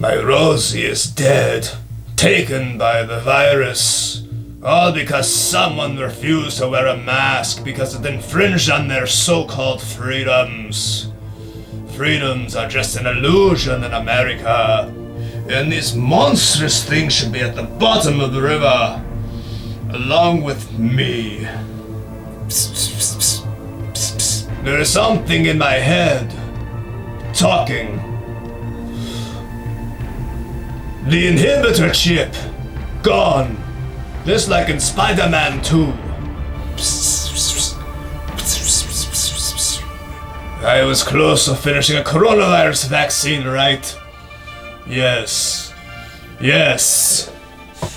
My Rosie is dead, taken by the virus. All because someone refused to wear a mask because it infringed on their so-called freedoms. Freedoms are just an illusion in America. And these monstrous things should be at the bottom of the river, along with me. There is something in my head, talking. The inhibitor chip, gone. Just like in Spider-Man 2. I was close to finishing a coronavirus vaccine, right? Yes. Yes.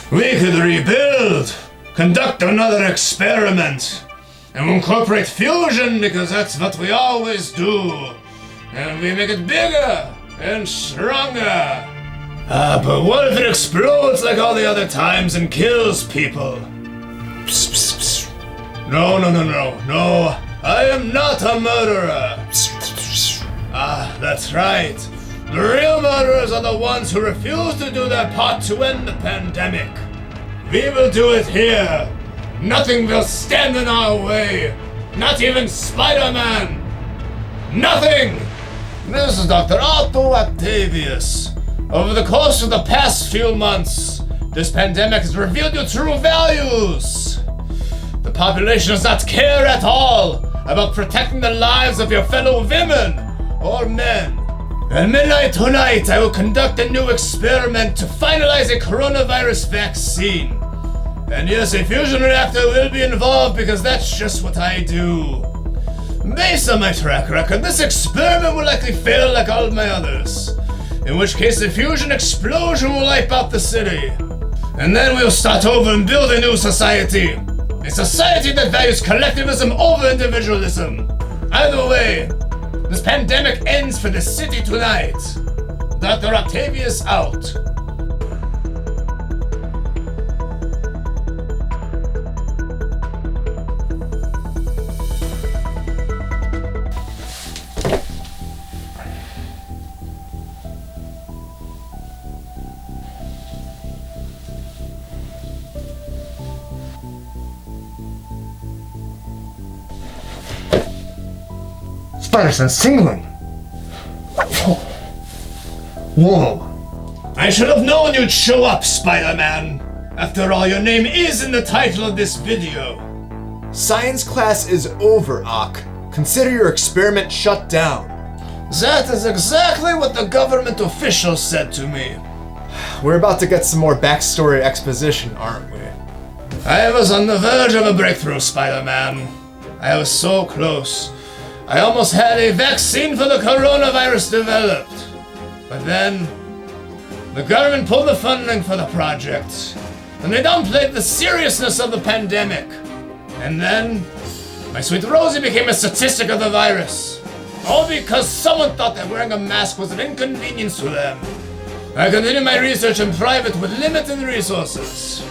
We could rebuild, conduct another experiment, and incorporate fusion because that's what we always do. And we make it bigger and stronger. But what if it explodes like all the other times and kills people? No. I am not a murderer. That's right. The real murderers are the ones who refuse to do their part to end the pandemic. We will do it here. Nothing will stand in our way. Not even Spider-Man. Nothing! This is Dr. Otto Octavius. Over the course of the past few months, this pandemic has revealed your true values. The population does not care at all about protecting the lives of your fellow women or men. At midnight tonight, I will conduct a new experiment to finalize a coronavirus vaccine. And yes, a fusion reactor will be involved because that's just what I do. Based on my track record, this experiment will likely fail like all of my others. In which case the fusion explosion will wipe out the city. And then we'll start over and build a new society. A society that values collectivism over individualism. Either way, this pandemic ends for the city tonight. Dr. Octavius out. Spider-Sense tingling. Whoa. I should have known you'd show up, Spider-Man. After all, your name is in the title of this video. Science class is over, Ock. Consider your experiment shut down. That is exactly what the government officials said to me. We're about to get some more backstory exposition, aren't we? I was on the verge of a breakthrough, Spider-Man. I was so close. I almost had a vaccine for the coronavirus developed. But then, the government pulled the funding for the project, and they downplayed the seriousness of the pandemic. And then, my sweet Rosie became a statistic of the virus. All because someone thought that wearing a mask was an inconvenience to them. I continued my research in private with limited resources.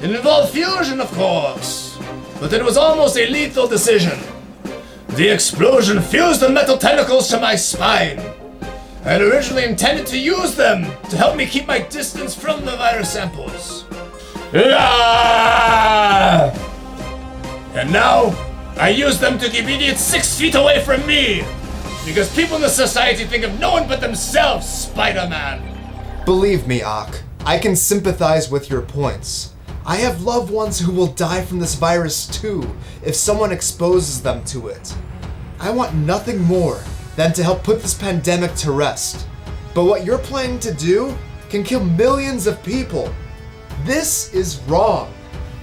It involved fusion, of course, but it was almost a lethal decision. The explosion fused the metal tentacles to my spine. I had originally intended to use them to help me keep my distance from the virus samples. And now, I use them to keep idiots 6 feet away from me. Because people in the society think of no one but themselves, Spider-Man. Believe me, Ock, I can sympathize with your points. I have loved ones who will die from this virus too, if someone exposes them to it. I want nothing more than to help put this pandemic to rest. But what you're planning to do can kill millions of people. This is wrong.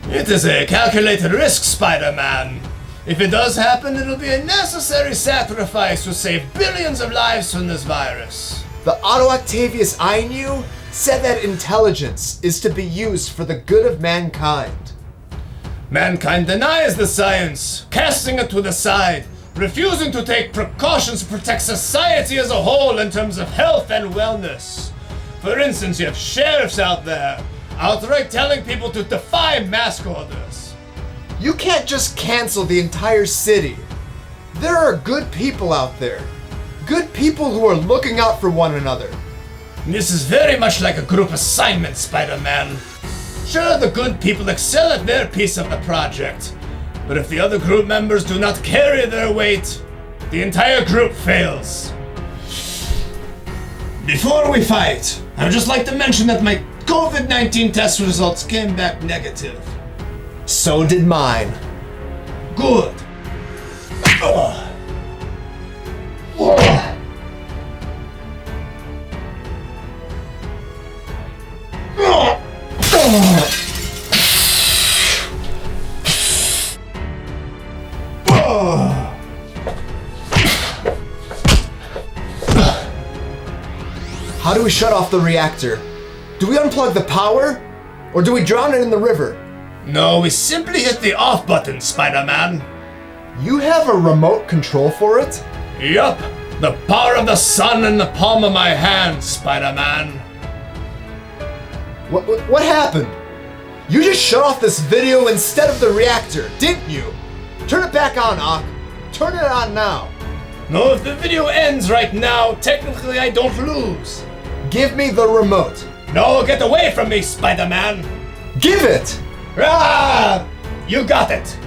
It is a calculated risk, Spider-Man. If it does happen, it'll be a necessary sacrifice to save billions of lives from this virus. The Otto Octavius I knew said that intelligence is to be used for the good of mankind. Mankind denies the science, casting it to the side, refusing to take precautions to protect society as a whole in terms of health and wellness. For instance, you have sheriffs out there, outright telling people to defy mask orders. You can't just cancel the entire city. There are good people out there. Good people who are looking out for one another. This is very much like a group assignment, Spider-Man. Sure, the good people excel at their piece of the project, but if the other group members do not carry their weight, the entire group fails. Before we fight, I would just like to mention that my COVID-19 test results came back negative. So did mine. Good. How do we shut off the reactor? Do we unplug the power? Or do we drown it in the river? No, we simply hit the off button, Spider-Man. You have a remote control for it? Yup, the power of the sun in the palm of my hand, Spider-Man. What happened? You just shut off this video instead of the reactor, didn't you? Turn it back on, Ock. Turn it on now. No, if the video ends right now, technically I don't lose. Give me the remote. No, get away from me, Spider-Man. Give it! Ah! You got it.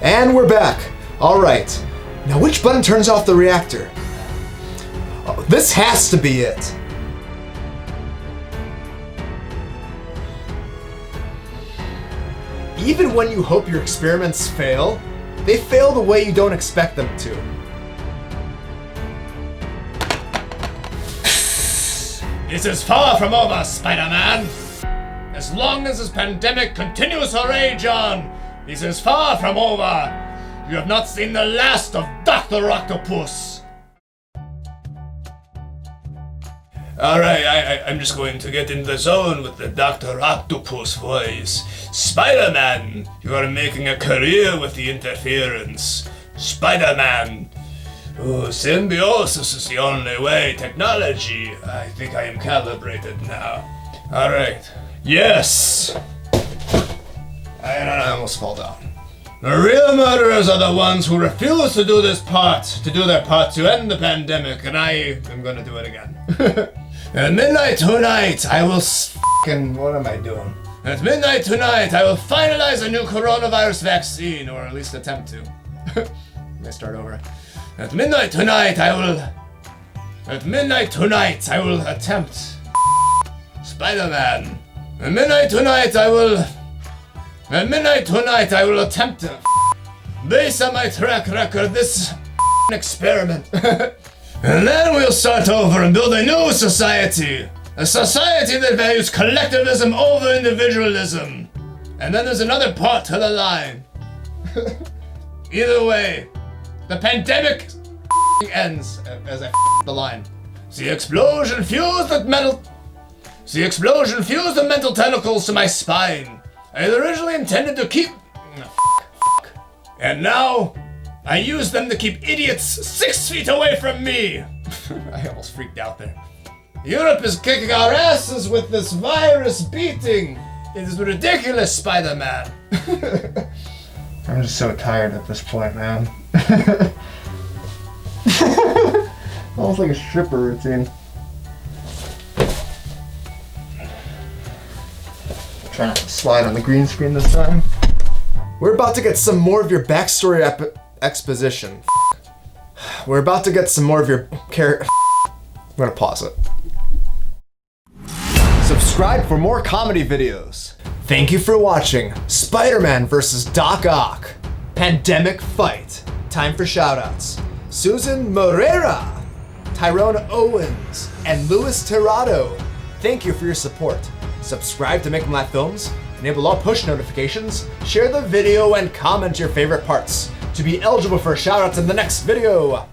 And we're back. All right. Now which button turns off the reactor? Oh, this has to be it. Even when you hope your experiments fail, they fail the way you don't expect them to. This is far from over, Spider-Man. As long as this pandemic continues to rage on, this is far from over. You have not seen the last of Dr. Octopus. Alright, I'm just going to get in the zone with the Dr. Octopus voice. Spider-Man, you are making a career with the interference. Spider-Man. Oh, symbiosis is the only way. Technology. I think I am calibrated now. Alright. Yes! I almost fall down. The real murderers are the ones who refuse to do their part to end the pandemic, and I am gonna do it again. At midnight tonight, I will what am I doing? At midnight tonight, I will finalize a new coronavirus vaccine, or at least attempt to. Let me start over. At midnight tonight, I will attempt. Spider-Man. At midnight tonight, I will attempt to. Based on my track record, this experiment. And then we'll start over and build a new society. A society that values collectivism over individualism. And then there's another part to the line. Either way, the pandemic ends as I the line. The explosion fused the mental tentacles to my spine. I had originally intended to keep... And now, I use them to keep idiots 6 feet away from me. I almost freaked out there. Europe is kicking our asses with this virus beating. It is ridiculous, Spider-Man. I'm just so tired at this point, man. Almost like a stripper routine. Trying to slide on the green screen this time. We're about to get some more of your backstory exposition. We're about to get some more of your I'm gonna pause it. Subscribe for more comedy videos. Thank you for watching Spider-Man vs. Doc Ock. Pandemic Fight. Time for shoutouts. Susan Moreira, Tyrone Owens, and Louis Tirado. Thank you for your support. Subscribe to Make 'em Laugh Films, enable all push notifications, share the video, and comment your favorite parts to be eligible for shoutouts in the next video.